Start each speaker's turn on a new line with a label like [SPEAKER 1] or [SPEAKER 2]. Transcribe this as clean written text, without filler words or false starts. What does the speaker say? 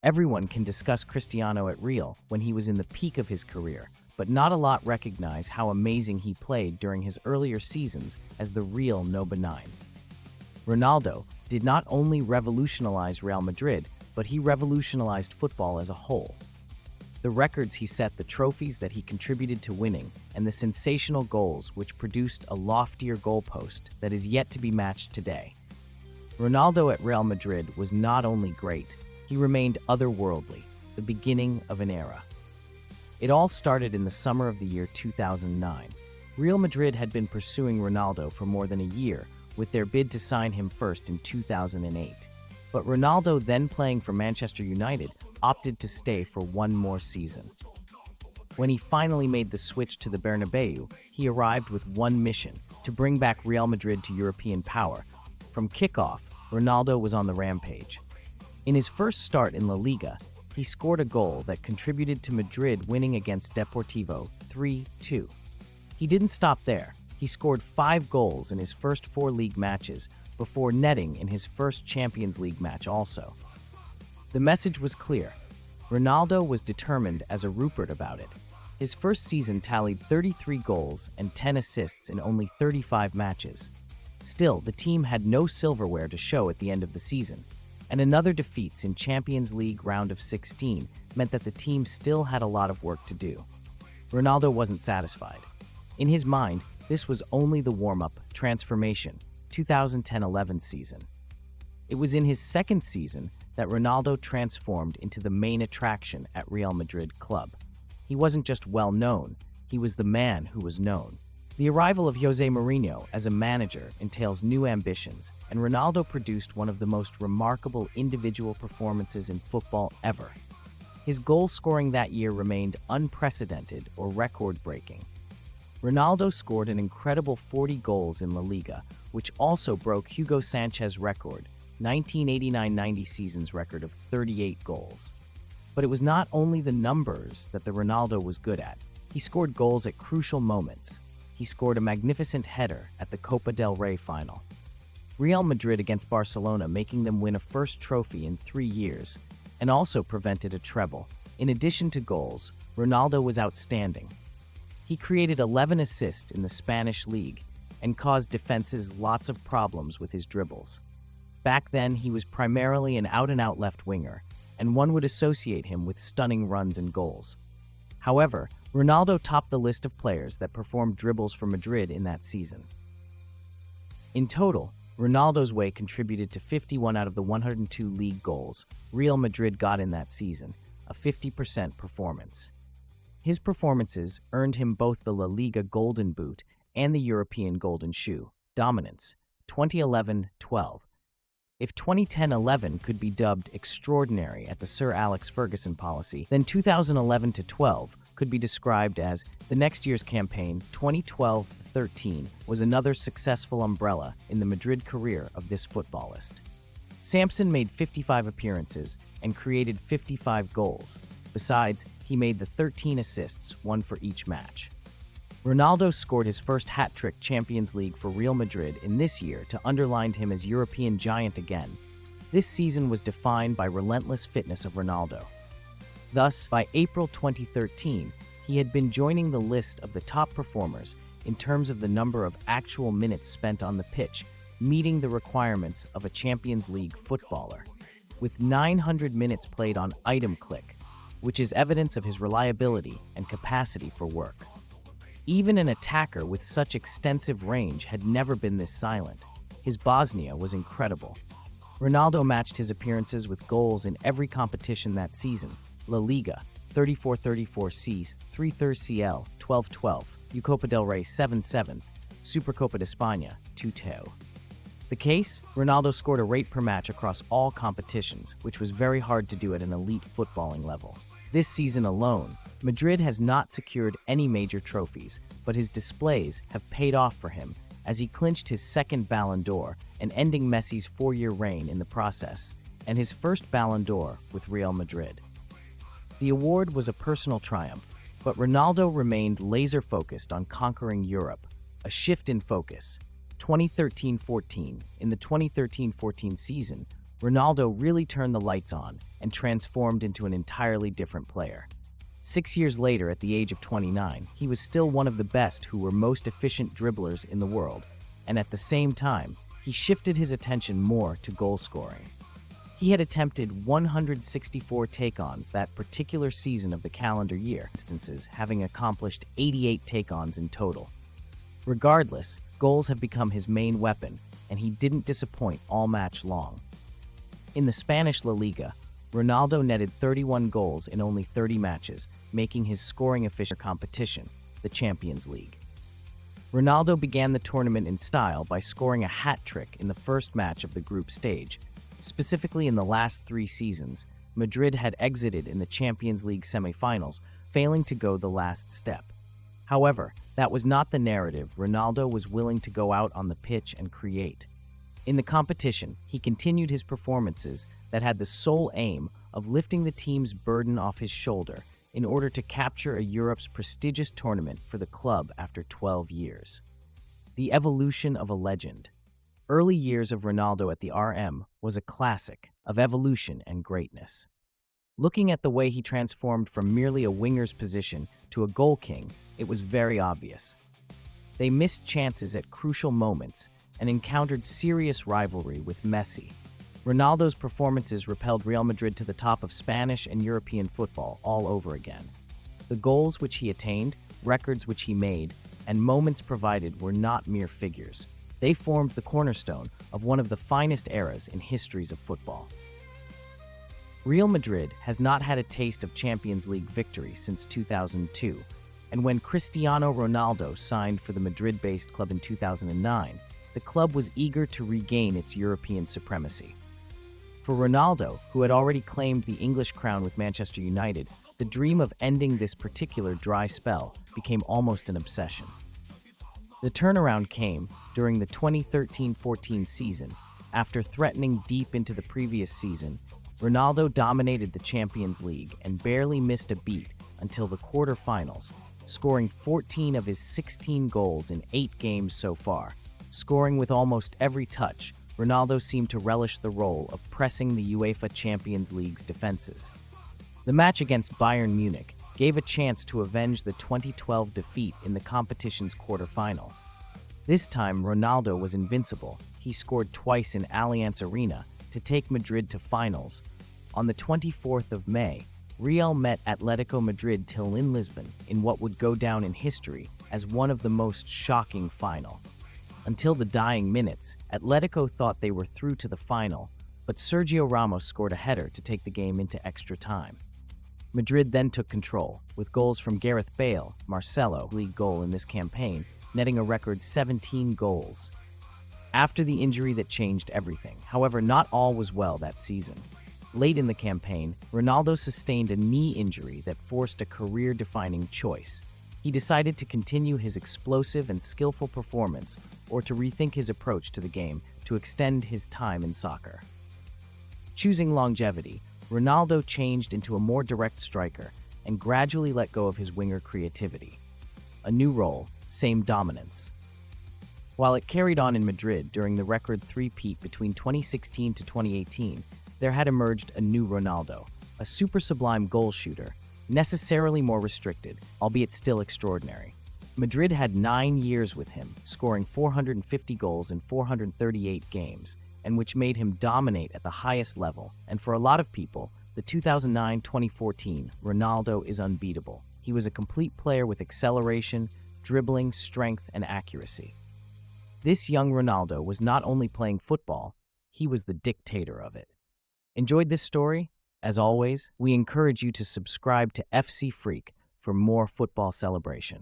[SPEAKER 1] Everyone can discuss Cristiano at Real when he was in the peak of his career, but not a lot recognize how amazing he played during his earlier seasons as the real number 9. Ronaldo did not only revolutionize Real Madrid, but he revolutionized football as a whole. The records he set, the trophies that he contributed to winning, and the sensational goals which produced a loftier goalpost that is yet to be matched today. Ronaldo at Real Madrid was not only great, he remained otherworldly, the beginning of an era. It all started in the summer of the year 2009. Real Madrid had been pursuing Ronaldo for more than a year, with their bid to sign him first in 2008. But Ronaldo, then playing for Manchester United, opted to stay for one more season. When he finally made the switch to the Bernabeu, he arrived with one mission: to bring back Real Madrid to European power. From kickoff, Ronaldo was on the rampage. In his first start in La Liga, he scored a goal that contributed to Madrid winning against Deportivo 3-2. He didn't stop there. He scored 5 goals in his first 4 league matches before netting in his first Champions League match also. The message was clear. Ronaldo was determined as a Rupert about it. His first season tallied 33 goals and 10 assists in only 35 matches. Still, the team had no silverware to show at the end of the season, and another defeat in Champions League round of 16 meant that the team still had a lot of work to do. Ronaldo wasn't satisfied. In his mind, this was only the warm-up, transformation, 2010-11 season. It was in his second season that Ronaldo transformed into the main attraction at Real Madrid club. He wasn't just well-known, he was the man who was known. The arrival of Jose Mourinho as a manager entails new ambitions, and Ronaldo produced one of the most remarkable individual performances in football ever. His goal scoring that year remained unprecedented or record-breaking. Ronaldo scored an incredible 40 goals in La Liga, which also broke Hugo Sanchez's record, 1989-90 season's record of 38 goals. But it was not only the numbers that the Ronaldo was good at. He scored goals at crucial moments. He scored a magnificent header at the Copa del Rey final. Real Madrid against Barcelona, making them win a first trophy in 3 years, and also prevented a treble. In addition to goals, Ronaldo was outstanding. He created 11 assists in the Spanish league and caused defenses lots of problems with his dribbles. Back then, he was primarily an out-and-out left winger, and one would associate him with stunning runs and goals. However, Ronaldo topped the list of players that performed dribbles for Madrid in that season. In total, Ronaldo's way contributed to 51 out of the 102 league goals Real Madrid got in that season, a 50% performance. His performances earned him both the La Liga Golden Boot and the European Golden Shoe. Dominance, 2011-12. If 2010-11 could be dubbed extraordinary at the Sir Alex Ferguson policy, then 2011-12 could be described as the next year's campaign. 2012-13 was another successful umbrella in the Madrid career of this footballist. Samson made 55 appearances and created 55 goals. Besides, he made the 13 assists, one for each match. Ronaldo scored his first hat-trick Champions League for Real Madrid in this year to underline him as European giant again. This season was defined by relentless fitness of Ronaldo. Thus, by April 2013, he had been joining the list of the top performers in terms of the number of actual minutes spent on the pitch, meeting the requirements of a Champions League footballer. With 900 minutes played on item click, which is evidence of his reliability and capacity for work. Even an attacker with such extensive range had never been this silent. His Bosnia was incredible. Ronaldo matched his appearances with goals in every competition that season. La Liga, 34-34 C, 3-3 CL, 12-12, Copa del Rey 7-7, Supercopa de España, 2-2. The case? Ronaldo scored a rate per match across all competitions, which was very hard to do at an elite footballing level. This season alone, Madrid has not secured any major trophies, but his displays have paid off for him as he clinched his second Ballon d'Or and ending Messi's 4-year reign in the process, and his first Ballon d'Or with Real Madrid. The award was a personal triumph, but Ronaldo remained laser-focused on conquering Europe, a shift in focus. 2013-14. In the 2013-14 season, Ronaldo really turned the lights on and transformed into an entirely different player. 6 years later, at the age of 29, he was still one of the best who were most efficient dribblers in the world, and at the same time, he shifted his attention more to goal scoring. He had attempted 164 take-ons that particular season of the calendar year, instances having accomplished 88 take-ons in total. Regardless, goals have become his main weapon, and he didn't disappoint all match long. In the Spanish La Liga, Ronaldo netted 31 goals in only 30 matches, making his scoring efficient competition, the Champions League. Ronaldo began the tournament in style by scoring a hat trick in the first match of the group stage. Specifically, in the last 3 seasons, Madrid had exited in the Champions League semifinals, failing to go the last step. However, that was not the narrative. Ronaldo was willing to go out on the pitch and create. In the competition, he continued his performances that had the sole aim of lifting the team's burden off his shoulder in order to capture Europe's prestigious tournament for the club after 12 years. The evolution of a legend. Early years of Ronaldo at the RM was a classic of evolution and greatness. Looking at the way he transformed from merely a winger's position to a goal king, it was very obvious. They missed chances at crucial moments and encountered serious rivalry with Messi. Ronaldo's performances propelled Real Madrid to the top of Spanish and European football all over again. The goals which he attained, records which he made, and moments provided were not mere figures. They formed the cornerstone of one of the finest eras in histories of football. Real Madrid has not had a taste of Champions League victory since 2002, and when Cristiano Ronaldo signed for the Madrid-based club in 2009, the club was eager to regain its European supremacy. For Ronaldo, who had already claimed the English crown with Manchester United, the dream of ending this particular dry spell became almost an obsession. The turnaround came during the 2013-14 season. After threatening deep into the previous season, Ronaldo dominated the Champions League and barely missed a beat until the quarterfinals, scoring 14 of his 16 goals in 8 games so far. Scoring with almost every touch, Ronaldo seemed to relish the role of pressing the UEFA Champions League's defenses. The match against Bayern Munich gave a chance to avenge the 2012 defeat in the competition's quarterfinal. This time, Ronaldo was invincible. He scored twice in Allianz Arena to take Madrid to finals. On the 24th of May, Real met Atletico Madrid till in Lisbon in what would go down in history as one of the most shocking final. Until the dying minutes, Atletico thought they were through to the final, but Sergio Ramos scored a header to take the game into extra time. Madrid then took control, with goals from Gareth Bale, Marcelo, league goal in this campaign, netting a record 17 goals. After the injury that changed everything, however, not all was well that season. Late in the campaign, Ronaldo sustained a knee injury that forced a career-defining choice. He decided to continue his explosive and skillful performance or to rethink his approach to the game to extend his time in soccer. Choosing longevity, Ronaldo changed into a more direct striker and gradually let go of his winger creativity. A new role, same dominance. While it carried on in Madrid during the record three-peat between 2016 to 2018, there had emerged a new Ronaldo, a super sublime goal shooter, necessarily more restricted, albeit still extraordinary. Madrid had 9 years with him, scoring 450 goals in 438 games, and which made him dominate at the highest level. And for a lot of people, the 2009-2014 Ronaldo is unbeatable. He was a complete player with acceleration, dribbling, strength, and accuracy. This young Ronaldo was not only playing football, he was the dictator of it. Enjoyed this story? As always, we encourage you to subscribe to FC Freak for more football celebration.